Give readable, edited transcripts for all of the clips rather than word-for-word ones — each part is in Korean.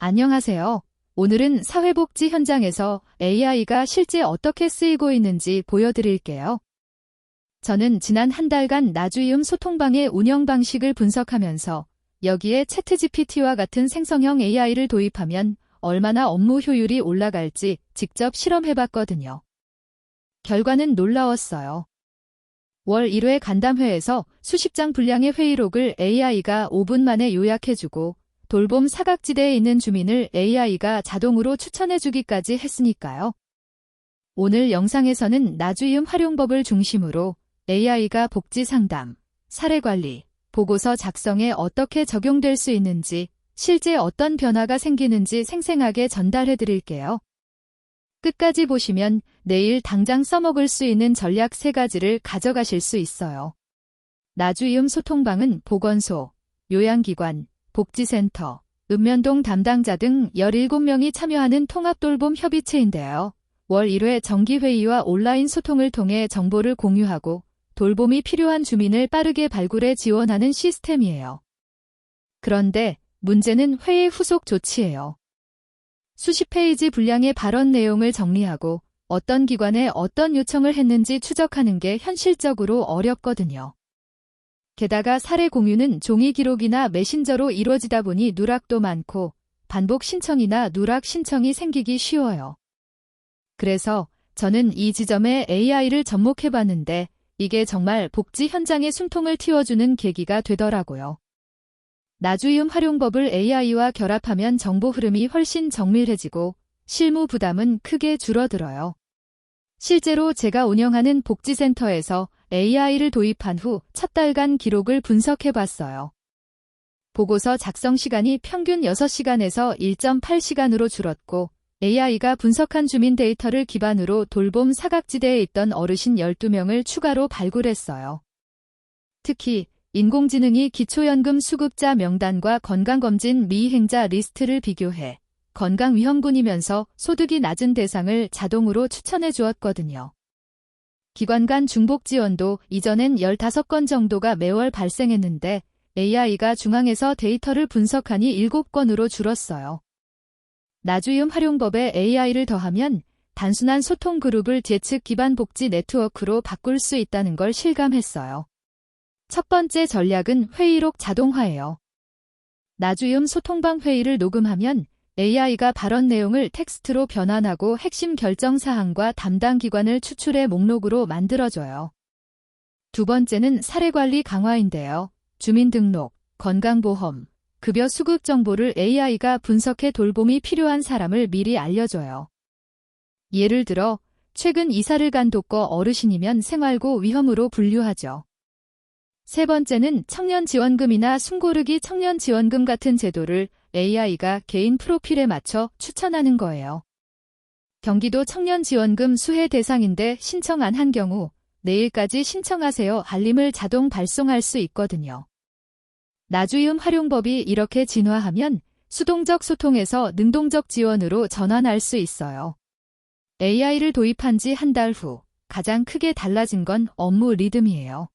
안녕하세요. 오늘은 사회복지 현장에서 AI가 실제 어떻게 쓰이고 있는지 보여드릴게요. 저는 지난 한 달간 나주이음 소통방의 운영 방식을 분석하면서 여기에 챗GPT와 같은 생성형 AI를 도입하면 얼마나 업무 효율이 올라갈지 직접 실험해봤거든요. 결과는 놀라웠어요. 월 1회 간담회에서 수십 장 분량의 회의록을 AI가 5분 만에 요약해주고 돌봄 사각지대에 있는 주민을 AI가 자동으로 추천해주기까지 했으니까요. 오늘 영상에서는 나주이음 활용법을 중심으로 AI가 복지 상담, 사례 관리, 보고서 작성에 어떻게 적용될 수 있는지, 실제 어떤 변화가 생기는지 생생하게 전달해드릴게요. 끝까지 보시면 내일 당장 써먹을 수 있는 전략 3가지를 가져가실 수 있어요. 나주이음 소통방은 보건소, 요양기관, 복지센터, 읍면동 담당자 등 17명이 참여하는 통합돌봄 협의체인데요. 월 1회 정기회의와 온라인 소통을 통해 정보를 공유하고 돌봄이 필요한 주민을 빠르게 발굴해 지원하는 시스템이에요. 그런데 문제는 회의 후속 조치예요. 수십 페이지 분량의 발언 내용을 정리하고 어떤 기관에 어떤 요청을 했는지 추적하는 게 현실적으로 어렵거든요. 게다가 사례 공유는 종이 기록이나 메신저로 이루어지다 보니 누락도 많고 반복 신청이나 누락 신청이 생기기 쉬워요. 그래서 저는 이 지점에 AI를 접목해봤는데 이게 정말 복지 현장의 숨통을 틔워주는 계기가 되더라고요. 나주이음 활용법을 AI와 결합하면 정보 흐름이 훨씬 정밀해지고 실무 부담은 크게 줄어들어요. 실제로 제가 운영하는 복지센터에서 AI를 도입한 후 첫 달간 기록을 분석해봤어요. 보고서 작성 시간이 평균 6시간에서 1.8시간으로 줄었고 AI가 분석한 주민 데이터를 기반으로 돌봄 사각지대에 있던 어르신 12명을 추가로 발굴했어요. 특히 인공지능이 기초연금 수급자 명단과 건강검진 미행자 리스트를 비교해 건강위험군이면서 소득이 낮은 대상을 자동으로 추천해 주었거든요. 기관 간 중복 지원도 이전엔 15건 정도가 매월 발생했는데 AI가 중앙에서 데이터를 분석하니 7건으로 줄었어요. 나주이음 활용법에 AI를 더하면 단순한 소통 그룹을 재측 기반 복지 네트워크로 바꿀 수 있다는 걸 실감했어요. 첫 번째 전략은 회의록 자동화예요. 나주이음 소통방 회의를 녹음하면 AI가 발언 내용을 텍스트로 변환하고 핵심 결정 사항과 담당 기관을 추출해 목록으로 만들어줘요. 두 번째는 사례 관리 강화인데요. 주민등록, 건강보험, 급여 수급 정보를 AI가 분석해 돌봄이 필요한 사람을 미리 알려줘요. 예를 들어 최근 이사를 간 독거 어르신이면 생활고 위험으로 분류하죠. 세 번째는 청년지원금이나 숨고르기 청년지원금 같은 제도를 AI가 개인 프로필에 맞춰 추천하는 거예요. 경기도 청년지원금 수혜 대상인데 신청 안 한 경우 내일까지 신청하세요 알림을 자동 발송할 수 있거든요. 나주이음 활용법이 이렇게 진화하면 수동적 소통에서 능동적 지원으로 전환할 수 있어요. AI를 도입한 지 한 달 후 가장 크게 달라진 건 업무 리듬이에요.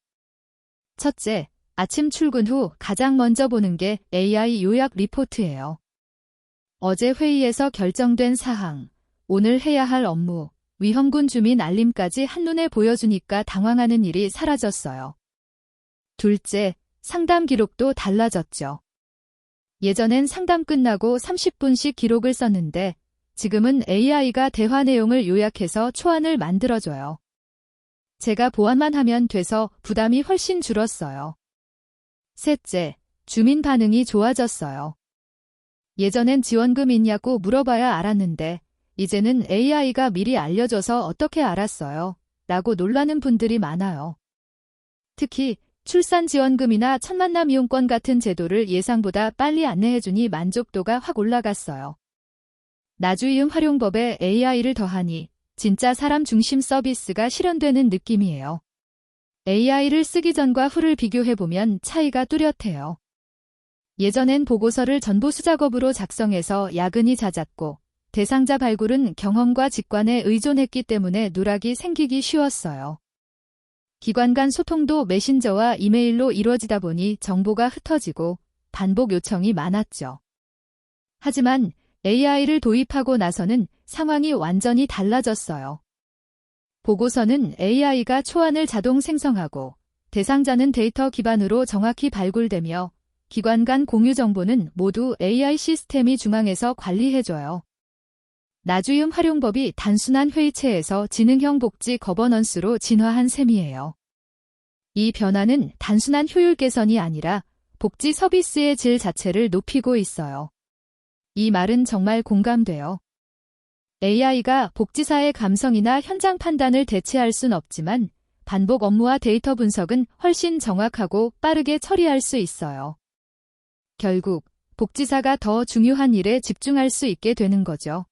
첫째, 아침 출근 후 가장 먼저 보는 게 AI 요약 리포트예요. 어제 회의에서 결정된 사항, 오늘 해야 할 업무, 위험군 주민 알림까지 한눈에 보여주니까 당황하는 일이 사라졌어요. 둘째, 상담 기록도 달라졌죠. 예전엔 상담 끝나고 30분씩 기록을 썼는데 지금은 AI가 대화 내용을 요약해서 초안을 만들어줘요. 제가 보완만 하면 돼서 부담이 훨씬 줄었어요. 셋째, 주민 반응이 좋아졌어요. 예전엔 지원금 있냐고 물어봐야 알았는데 이제는 AI가 미리 알려줘서 어떻게 알았어요? 라고 놀라는 분들이 많아요. 특히 출산지원금이나 첫만남 이용권 같은 제도를 예상보다 빨리 안내해주니 만족도가 확 올라갔어요. 나주이음 활용법에 AI를 더하니 진짜 사람 중심 서비스가 실현되는 느낌이에요. AI를 쓰기 전과 후를 비교해보면 차이가 뚜렷해요. 예전엔 보고서를 전부 수작업으로 작성해서 야근이 잦았고 대상자 발굴은 경험과 직관에 의존했기 때문에 누락이 생기기 쉬웠어요. 기관 간 소통도 메신저와 이메일로 이루어지다 보니 정보가 흩어지고 반복 요청이 많았죠. 하지만 AI를 도입하고 나서는 상황이 완전히 달라졌어요. 보고서는 AI가 초안을 자동 생성하고 대상자는 데이터 기반으로 정확히 발굴되며 기관 간 공유 정보는 모두 AI 시스템이 중앙에서 관리해줘요. 나주임 활용법이 단순한 회의체에서 지능형 복지 거버넌스로 진화한 셈이에요. 이 변화는 단순한 효율 개선이 아니라 복지 서비스의 질 자체를 높이고 있어요. 이 말은 정말 공감돼요. AI가 복지사의 감성이나 현장 판단을 대체할 순 없지만 반복 업무와 데이터 분석은 훨씬 정확하고 빠르게 처리할 수 있어요. 결국 복지사가 더 중요한 일에 집중할 수 있게 되는 거죠.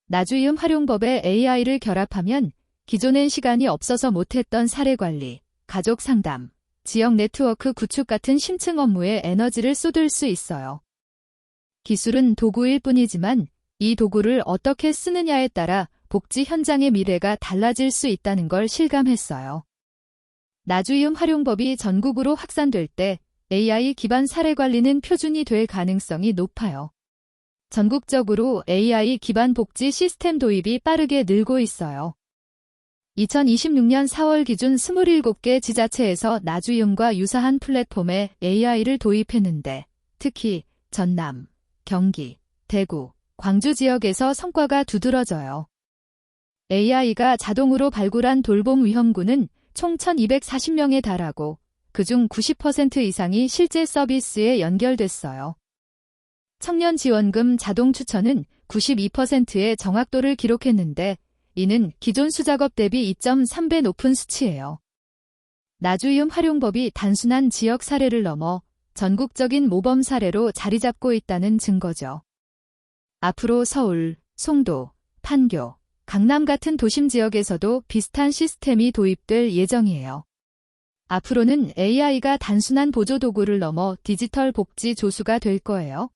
나주임 활용법에 AI를 결합하면 기존엔 시간이 없어서 못했던 사례 관리, 가족 상담, 지역 네트워크 구축 같은 심층 업무에 에너지를 쏟을 수 있어요. 기술은 도구일 뿐이지만 이 도구를 어떻게 쓰느냐에 따라 복지 현장의 미래가 달라질 수 있다는 걸 실감했어요. 나주임 활용법이 전국으로 확산될 때 AI 기반 사례 관리는 표준이 될 가능성이 높아요. 전국적으로 AI 기반 복지 시스템 도입이 빠르게 늘고 있어요. 2026년 4월 기준 27개 지자체에서 나주임과 유사한 플랫폼에 AI를 도입했는데 특히 전남, 경기, 대구, 광주 지역에서 성과가 두드러져요. AI가 자동으로 발굴한 돌봄 위험군은 총 1240명에 달하고 그중 90% 이상이 실제 서비스에 연결됐어요. 청년 지원금 자동 추천은 92%의 정확도를 기록했는데 이는 기존 수작업 대비 2.3배 높은 수치예요. 나주임 활용법이 단순한 지역 사례를 넘어 전국적인 모범 사례로 자리 잡고 있다는 증거죠. 앞으로 서울, 송도, 판교, 강남 같은 도심 지역에서도 비슷한 시스템이 도입될 예정이에요. 앞으로는 AI가 단순한 보조 도구를 넘어 디지털 복지 조수가 될 거예요.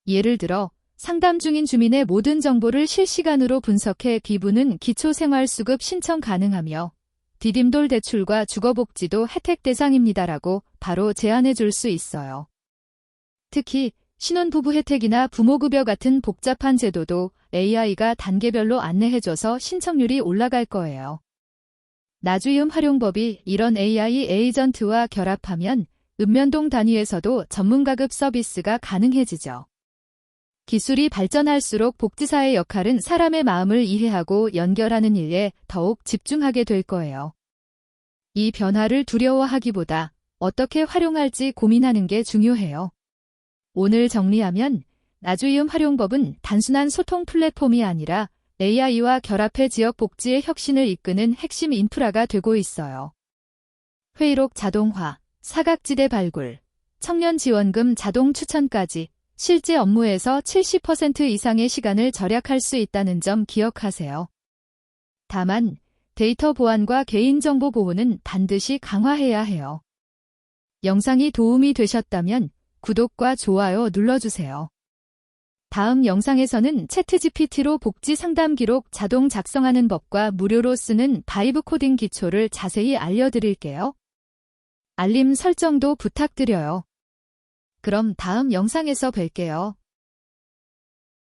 예를 들어 상담 중인 주민의 모든 정보를 실시간으로 분석해 기부는 기초생활수급 신청 가능하며 디딤돌 대출과 주거복지도 혜택 대상입니다라고 바로 제안해 줄 수 있어요. 특히 신혼부부 혜택이나 부모급여 같은 복잡한 제도도 AI가 단계별로 안내해줘서 신청률이 올라갈 거예요. 나주임 활용법이 이런 AI 에이전트와 결합하면 읍면동 단위에서도 전문가급 서비스가 가능해지죠. 기술이 발전할수록 복지사의 역할은 사람의 마음을 이해하고 연결하는 일에 더욱 집중하게 될 거예요. 이 변화를 두려워하기보다 어떻게 활용할지 고민하는 게 중요해요. 오늘 정리하면 나주임 활용법은 단순한 소통 플랫폼이 아니라 AI와 결합해 지역 복지의 혁신을 이끄는 핵심 인프라가 되고 있어요. 회의록 자동화, 사각지대 발굴, 청년 지원금 자동 추천까지 실제 업무에서 70% 이상의 시간을 절약할 수 있다는 점 기억하세요. 다만 데이터 보안과 개인정보 보호는 반드시 강화해야 해요. 영상이 도움이 되셨다면 구독과 좋아요 눌러주세요. 다음 영상에서는 챗GPT로 복지 상담 기록 자동 작성하는 법과 무료로 쓰는 바이브 코딩 기초를 자세히 알려드릴게요. 알림 설정도 부탁드려요. 그럼 다음 영상에서 뵐게요.